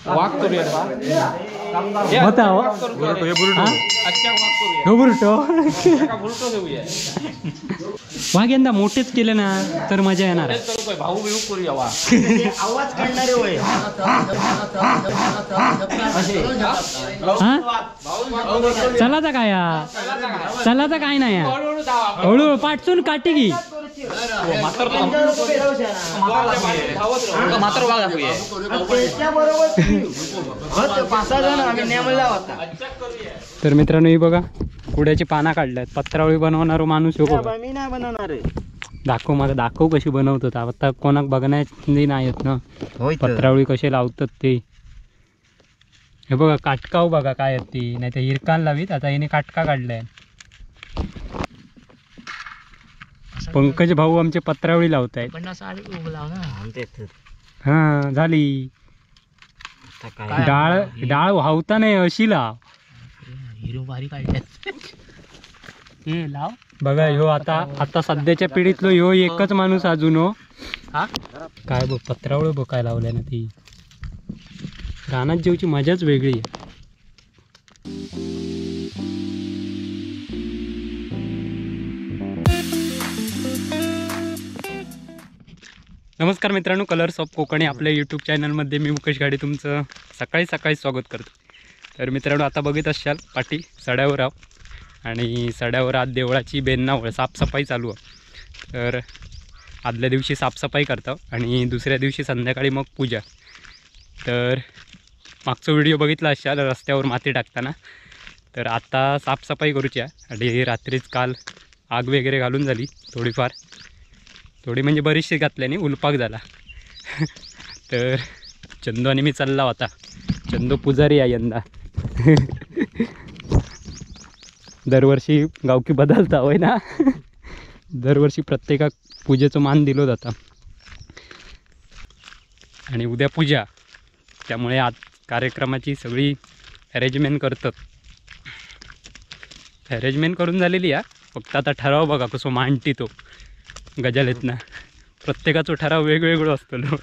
वाक करूया वाघ यंदा मोठेच केले ना तर मजा येणार. भाऊ बिऊ करूया वाघ. आवाज काढणारे होय. चलाचा काय चलाचा काय नाही हळूहळू पाठसून काटी की तर मित्रांनो ही बघा कुड्याची पाना काढल्यात. पत्रावळी बनवणार माणूस हो बघा. मी नाही बनवणार आहे. दाखव मला दाखव कशी बनवतात. आता कोणाक बघण्याची नाही आहेत ना पत्रावळी कशी लावतात ते. हे बघा काटकाव बघा काय आहेत ती. नाही तर हिरकान लावीत. आता हिने काटका काढलाय. पंकज भाऊ आमचे पत्रावळी लावत आहेत. हा झाली. डाळ डाळ वाहता नाही अशी लाव. हे लाव बघा ह्यो आता सध्याच्या पिढीतलो ह्यो एकच माणूस अजून हो. काय बघ पत्रावळ बघ काय लावलंय ना ती. रानात जेवची मजाच वेगळी आहे. नमस्कार मित्रांनो, कलर्स ऑफ कोकणी आपल्या यूट्यूब चॅनलमध्ये मी मुकेश गाडे तुमचं सकाळी सकाळी स्वागत करतो. तर मित्रांनो आता बघित असाल पाठी सड्यावर आहो आणि सड्यावर आज देवळाची बेन्नावळ साफसफाई चालू आहे. तर आदल्या दिवशी साफसफाई करतो आणि दुसऱ्या दिवशी संध्याकाळी मग पूजा. तर मागचा व्हिडिओ बघितला असाल रस्त्यावर माती टाकताना. तर आता साफसफाई करूची आहे आणि रात्रीच काल आग वगैरे घालून झाली थोडीफार. थोडी म्हणजे बरीचशी घातल्याने उलपाक झाला. तर चंदू आणि मी चालला होता. चंदू पुजारी आहे यंदा. दरवर्षी गावकी बदलता होय ना. दरवर्षी प्रत्येकाक पूजेचं मान दिलं जातं आणि उद्या पूजा त्यामुळे आज कार्यक्रमाची सगळी अरेंजमेंट करतात. अरेंजमेंट करून झालेली आहे. फक्त आता ठराव बघा कसं मांडती तो गजालेत ना. प्रत्येकाचं ठराव वेगवेगळं असतो.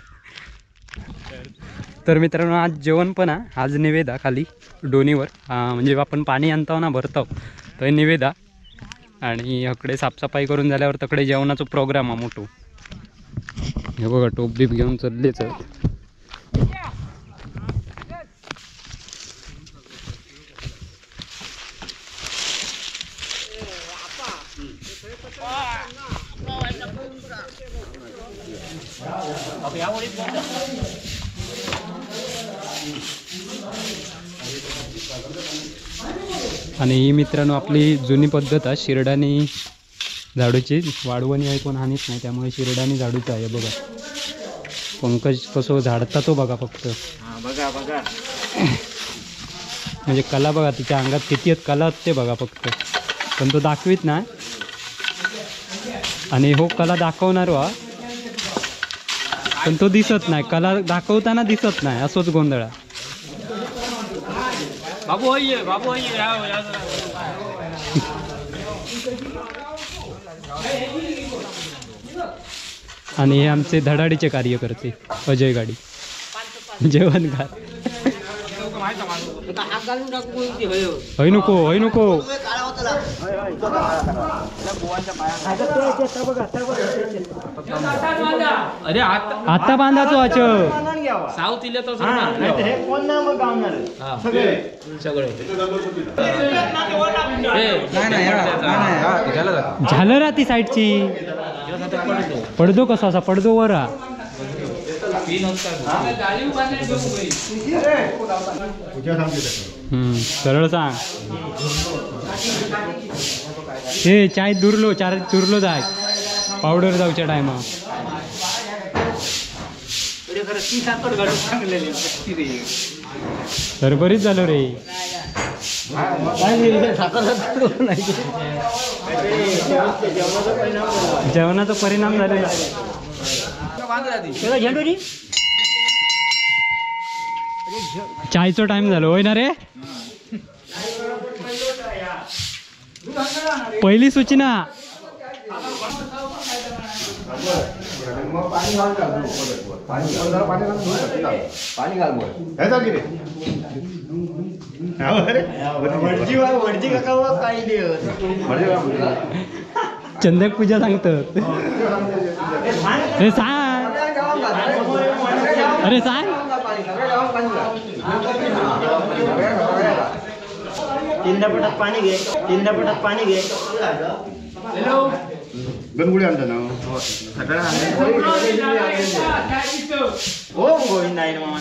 तर मित्रांनो आज जेवण पण आज निवेदा खाली डोनीवर म्हणजे आपण पाणी आणतो ना भरतो तर निवेदा. आणि इकडे साफसफाई करून झाल्यावर तकडे जेवणाचा प्रोग्राम आहे मोठो. हे बघा टोप बीप घेऊन चाललेच. आणि ही मित्रांनो आपली जुनी पद्धत आहे शिरडानी झाडूची. वाढवणी आहे कोण हानीच नाही त्यामुळे शिरडानी झाडूचं आहे. बघा पंकज कसं झाडता तो बघा फक्त. बघा बघा म्हणजे कला बघा तिच्या अंगात किती आहेत कला असते बघा फक्त. पण तो दाखवीत ना. आणि हो कला दाखवणार वा पण तो दिसत नाही. कला दाखवताना दिसत नाही असोच गोंधळा. बाबू बाबू आणि हे आमचे धडाडीचे कार्यकर्ते अजय गाडी जेवणगार. होय नको होय नको. अरे आता बांधाचो अच साऊथ इले तो झालं राती साईडची. पडदो कसा असा पडदो वर सरळ सांग. हे चाय दुरलो चार चुरलो जाय पावडर जाऊच्या टायमा. तर बरीच झालो रे. जेवणाचा परिणाम झालेला. चायचा टाइम झालो होय ना रे. पहिली सूचना चंदक पूजा सांगतात. अरे सांग, अरे सांग. तीनदा पोटात पाणी घे, तीनदा पोटात पाणी घे. गणगुडी आणता ना हो गोविंद आहे ना मामा.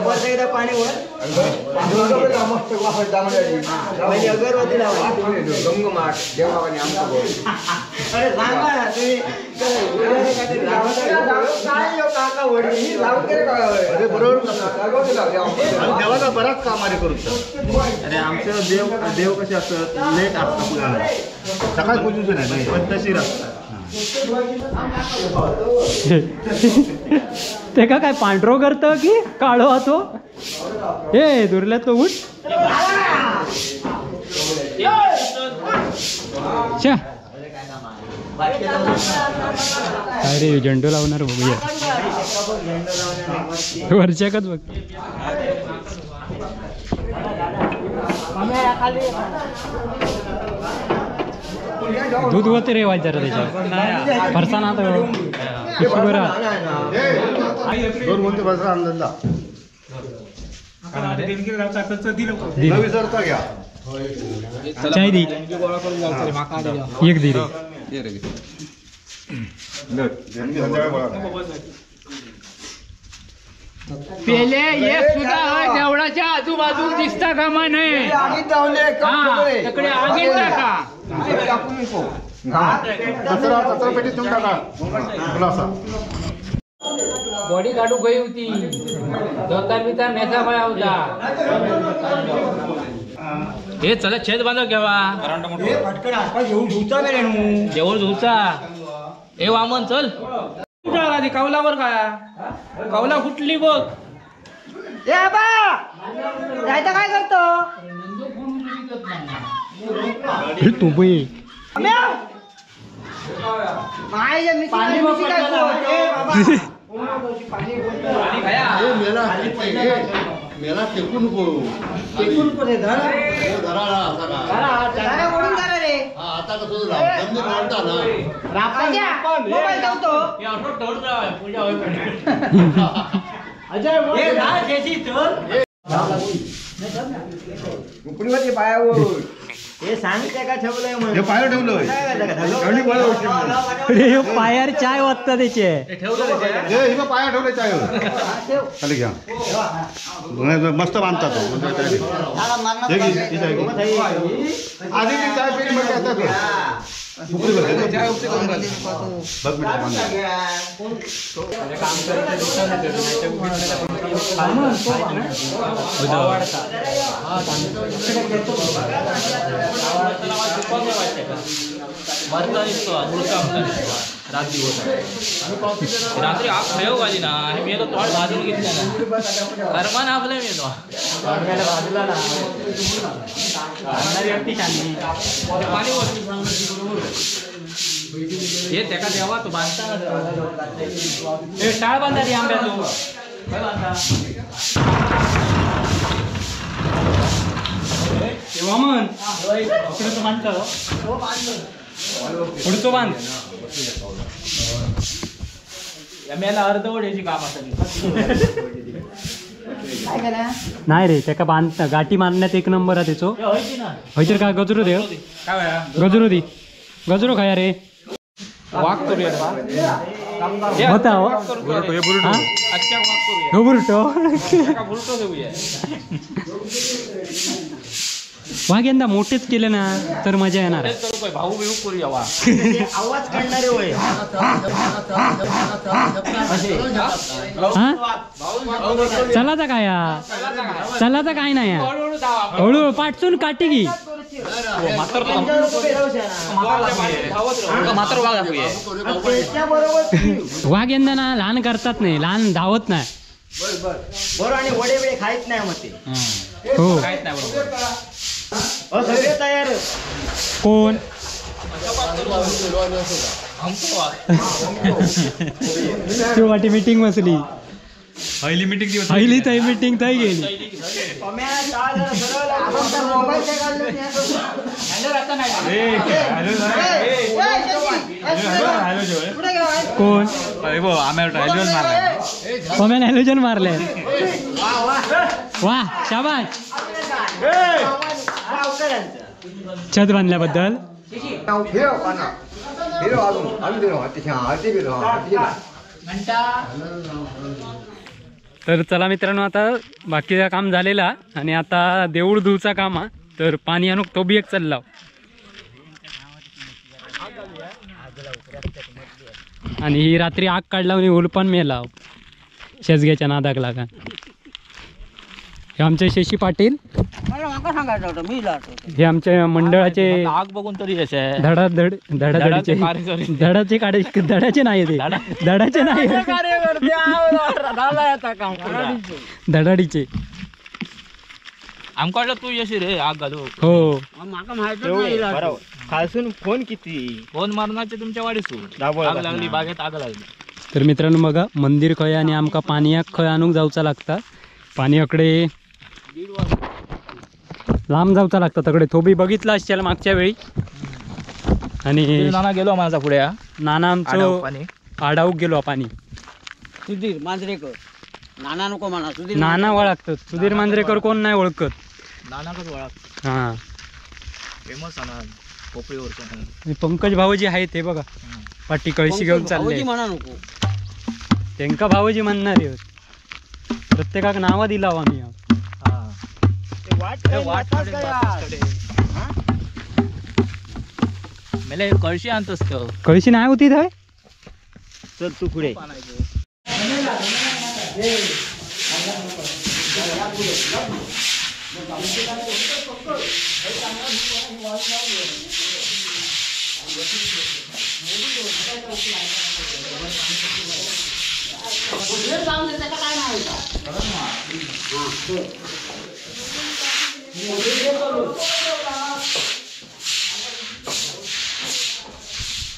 परत एकदा पाणी वर पहिली अगरबत्ती लावा. अरे सांगा ना तुम्ही काका वडील देवाचा बराच कामारे करू. अरे आमचं देव कसे असतात लेट असतात पुण्याला. सकाळी पूजूचं नाही पद्धतशीर असतात. ते का काय पांढरो करतं की काळो होतो. ए दुर्ल्यात तो उठ. छा अरे झेंडू लावणार बघूया. वर्षाकच बघ. दूध होते रे वाजर त्याच्यावर फरसाना तर बरा. दोन म्हणते बसरा अंदाजला नवी सरता घ्या. चाय दी एक दी रे. पेले एक सुद्धा देवळाच्या आजूबाजू दिसता कामा नये. तिकडे आगीत टाका. कचरा पेटीत ठेवून टाका. खुलासा बॉडी काढू गई होती. दोतार बितार नेता पाया होता. हे चला छेद बांधव घ्यावा. जेवळ धुचा. ए वामन चल. आधी कौलावर का कौला कुठली बघ. जायचं काय करतो तू बाई मेला टेकून नको. आता कसं पायावर हे सांगितलं का ठेवलंय म्हणून. पायर ठेवलं पायावर चाय वाजता त्याचे. पाया ठेवले चाय खाली घ्या. मस्त बांधतात आधी ती चाय पेली म्हणजे आता रात्री आग प्रयोग आली ना मी तो तोड भाजून घेतला ना कर्मान आपले मी तो बाजूला ना पाणी हे त्याका देवा तू बांधता टाळ बांधा ती आंब्या तू वामन बांधतो पुढचं बांध. मेला अर्धवट याची काम असेल. नाही रे त्याका बांध गाठी मारण्यात एक नंबर आहे त्याचो. हयतर काय गजरो दे. गजरो दी गजरो खाया रे. वाक करूया होता बुरटो देऊया. वाघ यंदा मोठेच केले ना तर मजा येणार. भाऊ बिऊ करूया वा. आवाज काढणारे होय. चलाचा काय चलाचा काय नाही हळू पाठसून काटी की. वाघ यंदा ना लहान करतात नाही लहान धावत नाही. बरोबर आणि वडे बिडे खायच नाही मग ते. हो काहीच नाही बरोबर. सगळे तयार. कोण तू वाटी मीटिंग बसली पहिली मीटिंग पहिली थंय मीटिंग थंय गेली कोण पम्यान हॅलोजन मारले वा शाबाश छत बांधल्याबद्दल तर चला मित्रांनो आता बाकीचं काम झालेला आणि आता देऊळ धुवचा काम हा तर पाणी आणूक तो बी एक चालला आणि ही रात्री आग काढला आणि उलपण मेला शेजग्याच्या नादाक लागा हे आमचे शशी पाटील हे आमच्या मंडळाचे आग बघून तरी धडाचे नाही ते धडाचे नाही धडाडीचे आमका वाटलं तू यशी रे आग घालू हो खालसून फोन किती फोन मारण्याचे तुमच्या वाडीसून आग लागली बागेत आग लागली. तर मित्रांनो बघा मंदिर खंय आणि आमका पाणयाक खंय आणूक जावचा लागता पाणयाकडे लांब जावचा लागता तकडे तो बी बघितला असशील मागच्या वेळी आणि नाना गेलो माझा पुढे नाना आमचं आडाऊक गेलो पाणी सुधीर मांजरेकर नाना नको म्हणा सुधीर नाना ओळखतात सुधीर मांजरेकर कोण नाही ओळखत नानाकच ओळख हा फेमस नाना कोपरीवरचा आणि पंकज भाऊजी आहेत ते बघा पाठी कळशी घेऊन चालले म्हणा नको त्यांका भाऊजी म्हणणार प्रत्येकाक नाव दिला आम्ही मेले कळशी आणतोस तो कळशी नाही होती थाय चल तू पुढे.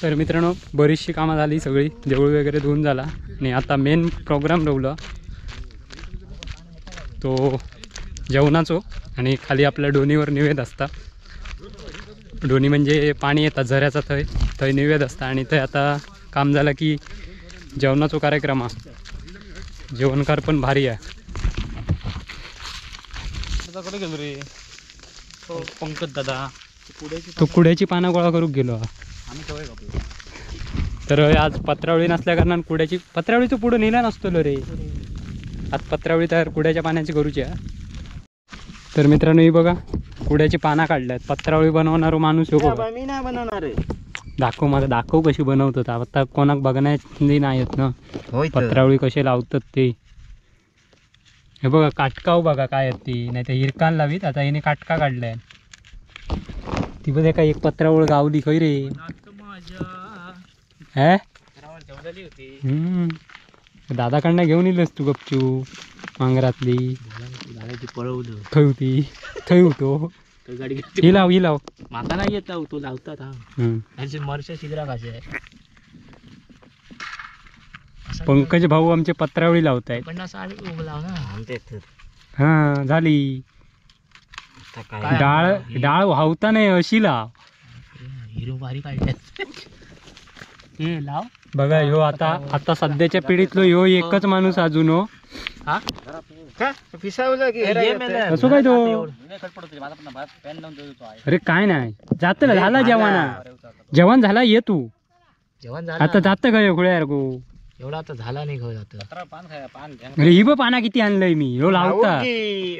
तर मित्रांनो बरीचशी कामं झाली सगळी देऊळ वगैरे धुवून झाला आणि आता मेन प्रोग्राम रवला तो जेवणाचो आणि खाली आपल्या डोनीवर निवेद असता डोनी म्हणजे पाणी येतात झऱ्याचा थंय थंय निवेद असता आणि थंय आता काम झालं की जेवणाचो कार्यक्रम हा जेवणकार पण भारी आहे गेलो रे पंकज दादा तो कुड्याची पानं गोळा करूक गेलो तर आज पत्रावळी नसल्या कारणान कुड्याची पत्रावळीचं पुढं नेला नसतो रे आज पत्रावळी तयार कुड्याच्या पाण्याची करूची आहे तर मित्रांनो ही बघा कुड्याची पानं काढल्यात पत्रावळी बनवणारा माणूस हो बघा मी नाही बनवणार दाखव मला दाखव कशी बनवतात आता कोणाक बघण्याची नाही आहेत ना पत्रावळी कशी लावतात ते हे बघा काटकाव बघा काय आहेत ती नाही तर हिरकान लावीत आता हिने काटका काढलाय ती बघ काय एक पत्रावळ गावली खय रे हे दादाकडनं घेऊन येलस तू गपचू मांगरातली पळवलं थंय होती थंय होतो गाडी ही लाव माका नाही येत तो लावतात त्यांचे मर्ष शिगरा कसे पंकज भाऊ आमचे पत्रावळी लावतायत पण असं आम्ही उभं लाव ना हा झाली डाळ डाळ वाहता नाही अशी लाव हिरो भारी काढले हे लाव बघा ह्यो आता सध्याच्या पिढीतलो ह्यो एकच माणूस अजून हो पिसावलं की असो काय तो अरे काय नाही जात ना झाला जेवण झाला ये तू जेवण झालं आता जात काय खुळ्या यार गो एवढा आता झाला नाही घेऊ जात अरे ही बघ पाना किती आणलंय मी ह्यो लावता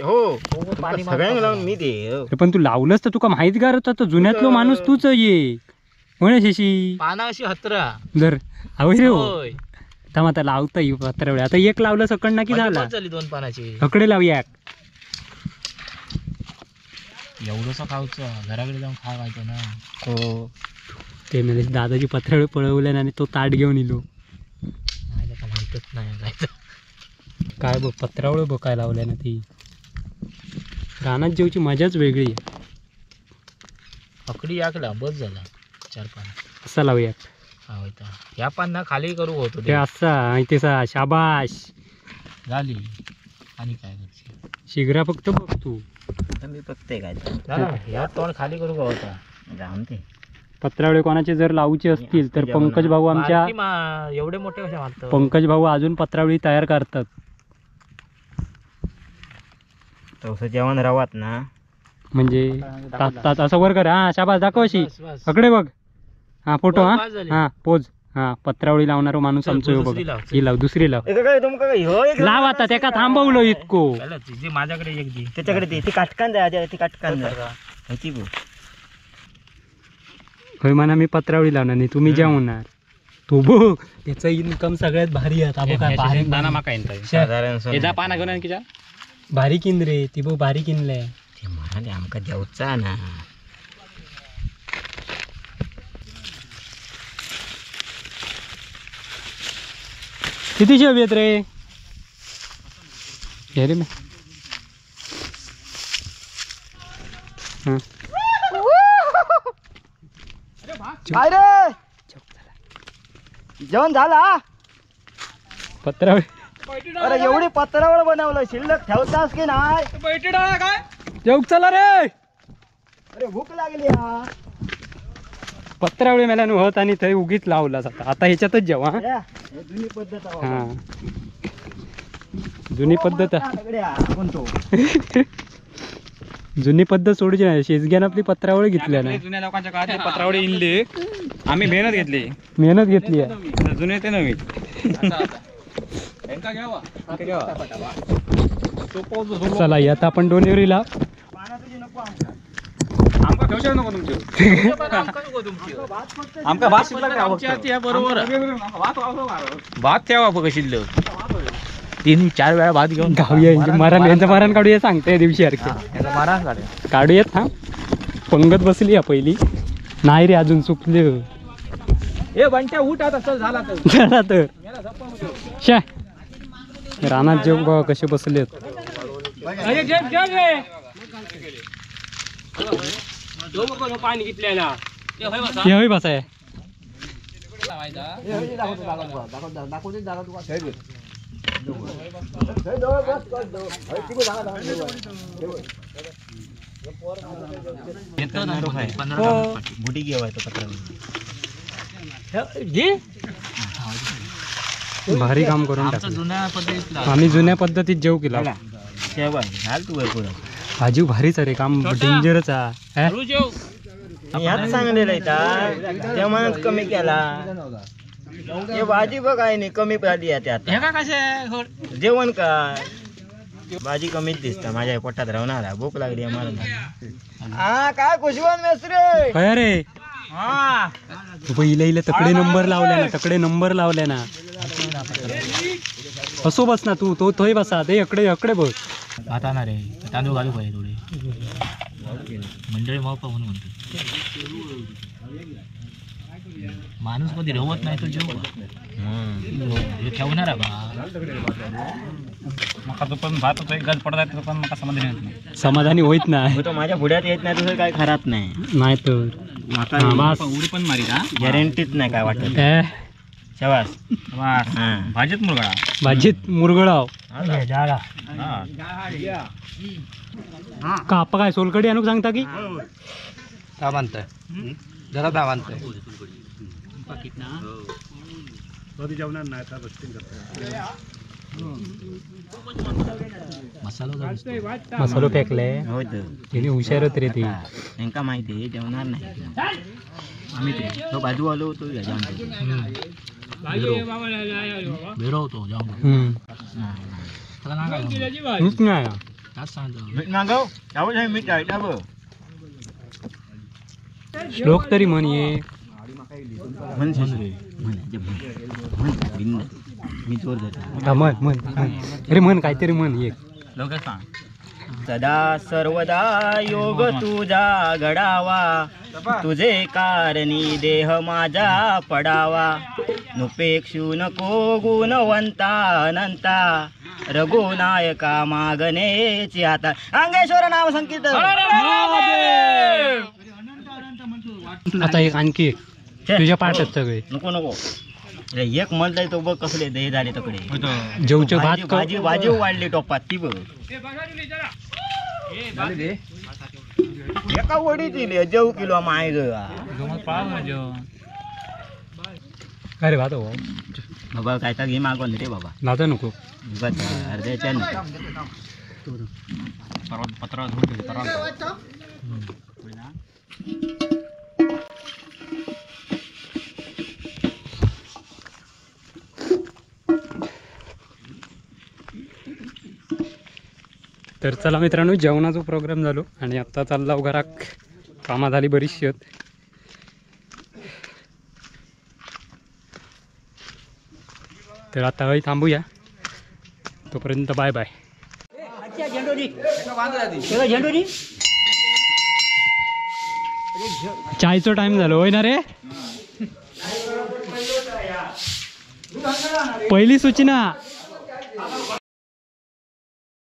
हो सगळ्यांना लावून मी दे अरे पण तू लावलंस तर तुका माहित गार होता जुन्यातलो माणूस तूच ये म्हणे शेशी पाना अशी हत्रा जर आवय रे हो होय थांब आता लावता येऊ पत्रावळी आता एक लावलं सकड ना की झाला झाली 2 पानाची हकडे लावूया एवढंच खाऊचं घराकडे जाऊन खावायचं ना हो ते म्हणजे दादाची पत्रावळी पळवल्या आणि तो ताट घेऊन इलो नाही त्याला माहितच नाही जायचं काय बघ पत्रावळी बघ काय लावल्या ना ती रानात जेवची मजाच वेगळी आहे पकडी याकला बस झाला 4-5 असा लावूया हा होता या पान ना खाली करू होतो ते असा इथे शाबाश झाली आणि काय करते शिगरा फक्त बघ तू मी बघते काय या तोंड खाली करू का होता जाऊन ते पत्रावळे कोणाचे जर लावूचे असतील तर पंकज भाऊ आमच्या एवढे मोठे कसे मारतो पंकज भाऊ अजून पत्रावळी तयार करतात तसं जेवण राहत ना म्हणजे तास असं वर कर हा शाबास दाखव अशी अकडे बघ हा फोटो हा हा पोज हा पत्रावळी लावणारा माणूस आमचं ह्यो बघ ही लाव दुसरी लाव लाव आता त्याका थांबवलं इतको माझ्याकडे एक दे त्याच्याकडे ती काटकान जाय ती काटकान जाय होय म्हणा मी पत्रावळी लावणार नाही तुम्ही जेवणार तू बघ त्याचं इन्कम सगळ्यात भारी आहे पाना घेऊन की भारी किन रे ती बघ भारी किनलंय ते म्हणाले आमका जेवचा ना किती शेव येत रे घे रे मी काय रे जेवण झाला पत्रावळी अरे एवढी पत्रावळ बनवलं शिल्लक ठेवतास की नाही जेव चला रे अरे भूक लागली हा पत्रावळी मेल्यानं होत आणि थंय उगीच लावला जाता आता ह्याच्यातच जेवा जुनी पद्धत हा जुनी पद्धत कोणतो जुनी पद्धत सोडूची नाही शेजग्यान आपली पत्रावळी घेतल्या नाही जुन्या लोकांच्या काळात पत्रावळी इनली आम्ही मेहनत घेतली आहे जुने ते नवीन चला आता आपण डोनेवरीला आमका ठेवशा नको तुमचे आमका भात शिल्लक बरोबर भात ठेवा बघ शिल्लक 3-4 वेळा भात घेऊन गावूया मारण यांचं मारण काढूया सांगते दिवशी सारखे मारा काढूयात हा पंगत बसली या पहिली नाही रे अजून चुकले ए बंट्या उठ आता चल झाला तर शा रानात जेव बघ कसे बसलेत पाणी घेतलेला होय बसाय बुटी घेवायचं पत्रावळी भारी काम करून टाकलं जुन्या पद्धतीत आम्ही जुन्या पद्धतीत जेव केला घाल तू भाजी भारीच रे काम डेंजरच आहे यात सांगलेलं आहे त्या मनात कमी केला हे भाजी बघ आहे नाही कमी झाली आहे त्यात जेवण काय भाजी कमीच दिसत माझ्या पोटात राहणार भूक लागली आम्हाला हा काय खुशवंत मेस्त्री काय रे हा इले तकडे नंबर लावल्या ना असो बस ना तू तो थोय बसा ते अकडे बस आता ना रे तांदूळ घालू पाहिजे थोडे मंडळी मावपा म्हणून म्हणतो माणूस कधी रवत नाही तो जेव ठेवणार पण भात गज पडत पण मला समाधानी होईत नाही तो माझ्या पुढ्यात येत नाही तुझं काय खरात नाही तर उडी पण मारी गॅरंटीच नाही काय वाटत शबास भाजीत मुरगळा भाजीत मुरगळाव कापा काय सोलकडी आणूक सांगता की म्हणतोय जरा दा म्हणतोय मसालो फेकले तिने हुशारच रे ती नेमका माहिती जेवणार नाही आम्ही तो बाजू आलो होतो श्लोक तरी म्हण ये म्हण अरे म्हण काहीतरी म्हण एक लोक सांग सदा सर्वदा योग तुझा घडावा तुझे कारणी देह माझा पडावा नुपेक्षू नको गुणवंता अनंता रघुनायका मागणेची आता अंगेश्वर नाव संकीर्तन आता एक आणखी एक तुझ्या पाठच सगळे नको नको एक म्हणताय तो बघ कसले हे झाले तकडे जेवचे भात का भाजी भाजी वाढली टोपात ती बघ एका वडी दिली जेव किलो माय ग अरे भात हो बाबा काय तर घे मागवून रे बाबा भाता नको अर्ध्याच्या तर चला मित्रांनो जेवणाचा प्रोग्राम झालो आणि आता चालला घराक कामा झाली बरीचशी आहेत. तर आता काही थांबूया तोपर्यंत बाय बाय. चायचो टाइम झालो होय ना रे. पहिली सूचना